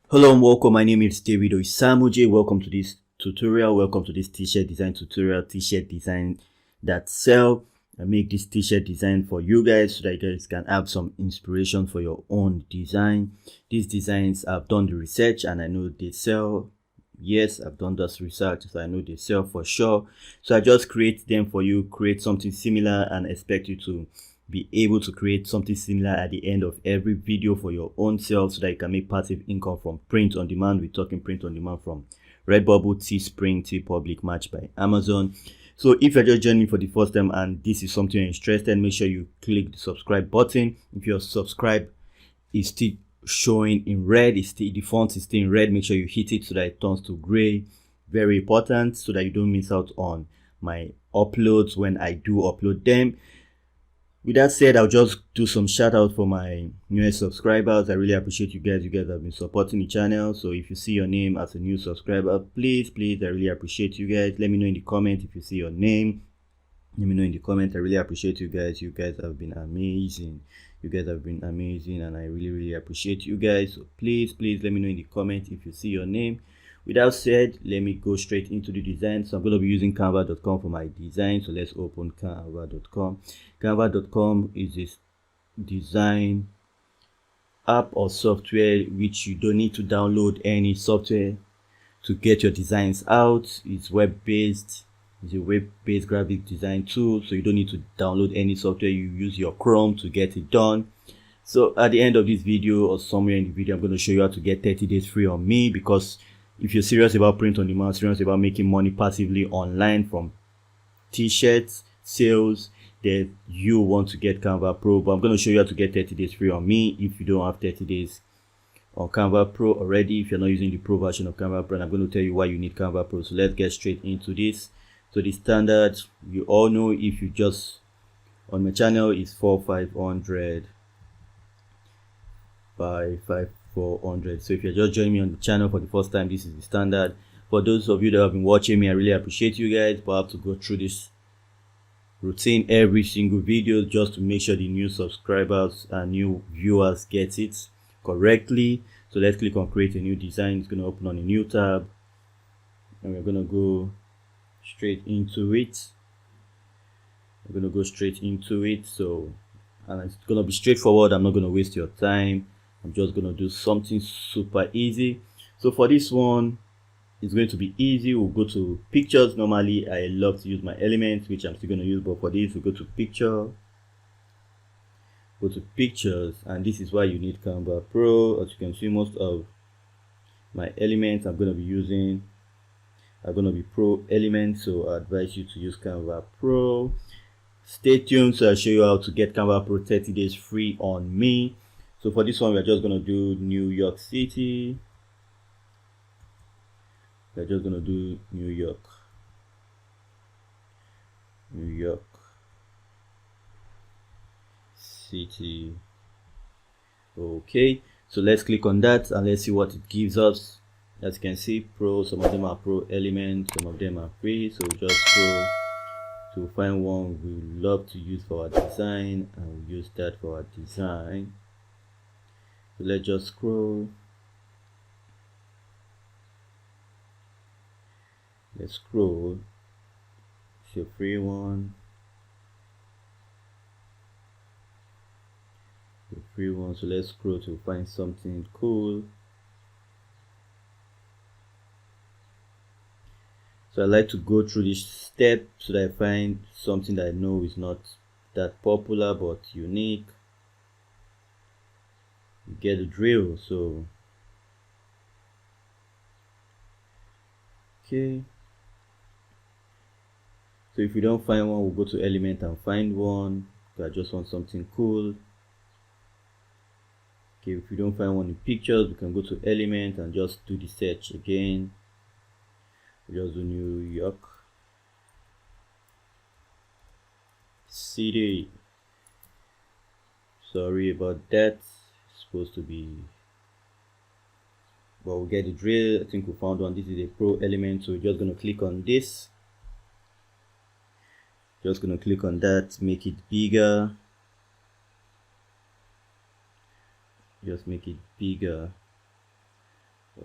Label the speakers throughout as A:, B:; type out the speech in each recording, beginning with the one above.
A: Hello and welcome. My name is David Oisamuje. Welcome to this tutorial. Welcome to this t-shirt design tutorial. T-shirt design that sell. I make this t-shirt design for you guys so that you guys can have some inspiration for your own design. These designs, I've done the research and I know they sell. Yes, I've done this research, so I know they sell for sure. So I just create them for you, create something similar, and expect you to be able to create something similar at the end of every video for your own self, so that you can make passive income from print on demand. We're talking print on demand from Redbubble, Teespring, TeePublic, Match by Amazon. So if you're just joining for the first time and this is something you're interested in, make sure you click the subscribe button. If you're subscribed, it's still showing in red, the font is still in red, make sure you hit it so that it turns to gray. Very important, so that you don't miss out on my uploads when I do upload them. With that said, I'll just do some shout out for my newest subscribers. I really appreciate you guys. You guys have been supporting the channel. So if you see your name as a new subscriber, please, I really appreciate you guys. Let me know in the comment if you see your name. Let me know in the comment. I really appreciate you guys. You guys have been amazing. You guys have been amazing, and I really appreciate you guys. So please, let me know in the comment if you see your name. With that said, let me go straight into the design. So I'm going to be using canva.com for my design. So let's open canva.com. Canva.com is this design app or software which you don't need to download any software to get your designs out. It's web-based. It's a web-based graphic design tool, so you don't need to download any software. You use your Chrome to get it done. So at the end of this video or somewhere in the video, I'm going to show you how to get 30 days free on me, because if you're serious about print on demand, serious about making money passively online from t-shirts sales, then you want to get Canva Pro. But I'm going to show you how to get 30 days free on me if you don't have 30 days on Canva Pro already, if you're not using the Pro version of Canva Pro. And I'm going to tell you why you need Canva Pro. So let's get straight into this. So the standard, you all know, if you just on my channel, is 4500 by 5400. So if you're just joining me on the channel for the first time, this is the standard. For those of you that have been watching me, I really appreciate you guys, but I have to go through this routine every single video just to make sure the new subscribers and new viewers get it correctly. So let's click on create a new design. It's going to open on a new tab, and we're going to go straight into it. We're going to go straight into it. So, and it's going to be straightforward. I'm not going to waste your time. I'm just going to do something super easy. So for this one, it's going to be easy. We'll go to pictures. Normally I love to use my elements, which I'm still going to use, but for this we'll go to picture, go to pictures, and this is why you need Canva Pro. As you can see, most of my elements I'm going to be using are going to be Pro elements, so I advise you to use Canva Pro. Stay tuned, so I'll show you how to get Canva Pro 30 days free on me. So for this one, we're just going to do New York City. We're just going to do New York City. Okay, so let's click on that and let's see what it gives us. As you can see, Pro, some of them are Pro elements, some of them are free. So just go to find one we love to use for our design, and we'll use that for our design. So let's just scroll. Let's scroll. It's a free one. The free one. So let's scroll to find something cool. So I like to go through this step so that I find something that I know is not that popular but unique. You get the drill. So okay. So if you don't find one, we'll go to element and find one. I just want something cool. Okay, if you don't find one in pictures, we can go to element and just do the search again. We just do New York City. Sorry about that. It's supposed to be, but we'll get the drill. I think we found one. This is a Pro element, so we're just going to click on this. Just going to click on that, make it bigger. Just make it bigger.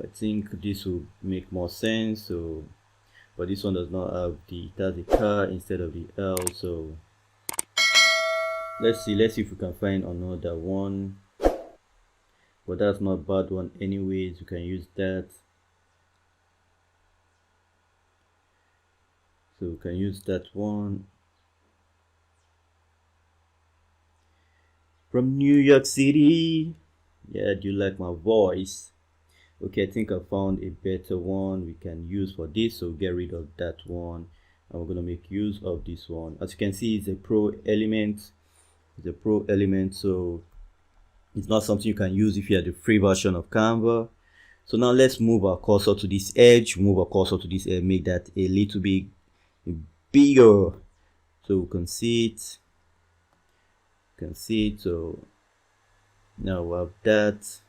A: I think this will make more sense. So but this one does not have the, it has a car instead of the L. So let's see if we can find another one, but that's not a bad one anyways. You can use that. So we can use that one. From New York City. Yeah, do you like my voice? Okay, I think I found a better one we can use for this. So get rid of that one and we're gonna make use of this one. As you can see, it's a pro element. It's a pro element, so it's not something you can use if you have the free version of Canva. So now let's move our cursor to this edge. Move our cursor to this edge, make that a little bit bigger so we can see it. You can see it. So now we have that.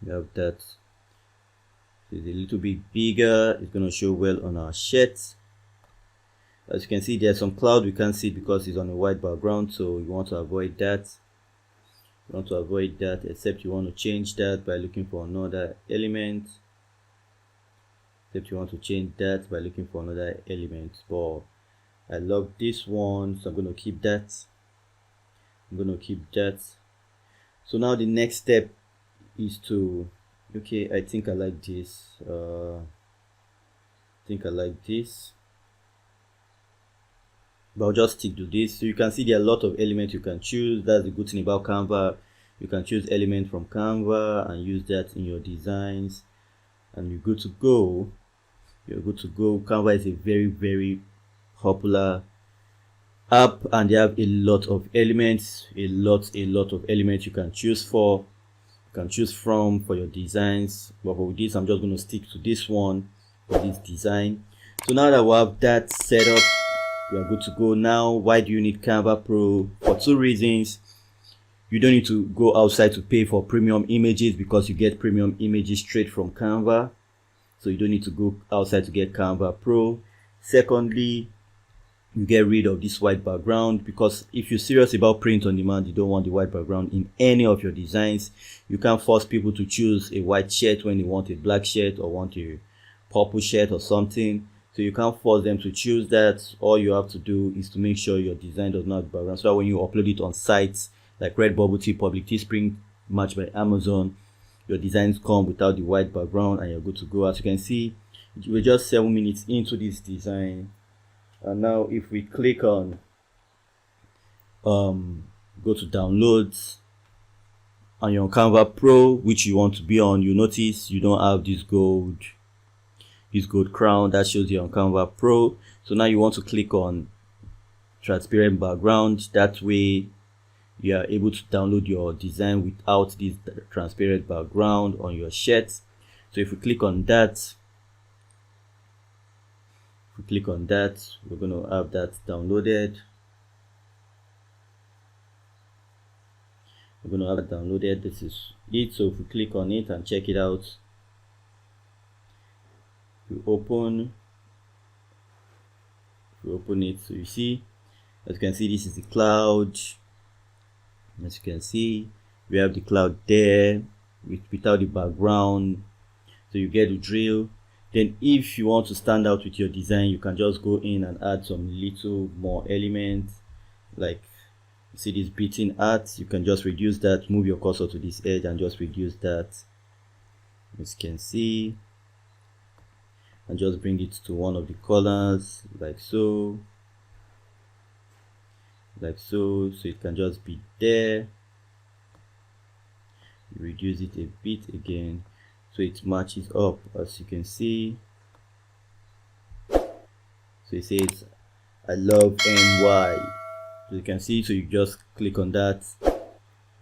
A: We have that. So it's a little bit bigger. It's gonna show well on our shirt. As you can see, there's some cloud we can't see because it's on a white background, so you want to avoid that. You want to avoid that, except you want to change that by looking for another element. Except you want to change that by looking for another element. But I love this one, so I'm going to keep that. I'm going to keep that. So now the next step is to, okay, I think I like this. I think I like this. But I'll just stick to this. So you can see there are a lot of elements you can choose. That's the good thing about Canva. You can choose element from Canva and use that in your designs, and you're good to go. You're good to go. Canva is a very popular app, and they have a lot of elements, a lot of elements you can choose from for your designs. But for this, I'm just going to stick to this one for this design. So now that we have that set up, we are good to go. Now, why do you need Canva Pro? For two reasons. You don't need to go outside to pay for premium images because you get premium images straight from Canva. So you don't need to go outside to get Canva Pro. Secondly, you get rid of this white background, because if you're serious about print on demand, you don't want the white background in any of your designs. You can't force people to choose a white shirt when they want a black shirt or want a purple shirt or something. So you can't force them to choose that. All you have to do is to make sure your design does not have background, so that when you upload it on sites like Redbubble, Public, Teespring, Match by Amazon, your designs come without the white background and you're good to go. As you can see, we're just 7 minutes into this design, and now if we click on go to downloads and you're on Canva Pro, which you want to be on, you notice you don't have this gold crown that shows you on Canva Pro. So now you want to click on transparent background. That way you are able to download your design without this transparent background on your shirt. So if we click on that, we're going to have that downloaded. We're going to have it downloaded. This is it. So if we click on it and check it out, we open it. So you see, as you can see, this is the cloud. As you can see, we have the cloud there without the background. So you get the drill. Then if you want to stand out with your design, you can just go in and add some little more elements. Like, you see this beating art, you can just reduce that. Move your cursor to this edge and just reduce that, as you can see, and just bring it to one of the colors, like so, so it can just be there. You reduce it a bit again so it matches up, as you can see. So it says I love NY, so you can see. So you just click on that,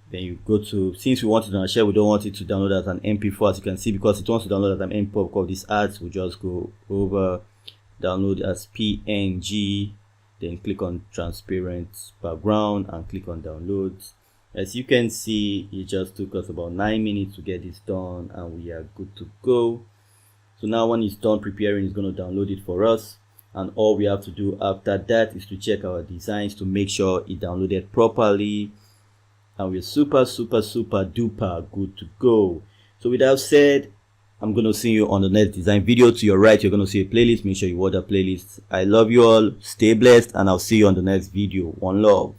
A: then you go to, since we want it on a share, we don't want it to download as an MP4, as you can see, because it wants to download as an MP4 because these ads. We just go over download as PNG, then click on transparent background and click on downloads. As you can see, it just took us about 9 minutes to get this done, and we are good to go. So now when it's done preparing, it's going to download it for us, and all we have to do after that is to check our designs to make sure it downloaded properly, and we're super duper good to go. So with that said, I'm going to see you on the next design video. To your right, you're going to see a playlist. Make sure you watch that playlist. I love you all. Stay blessed, and I'll see you on the next video. One love.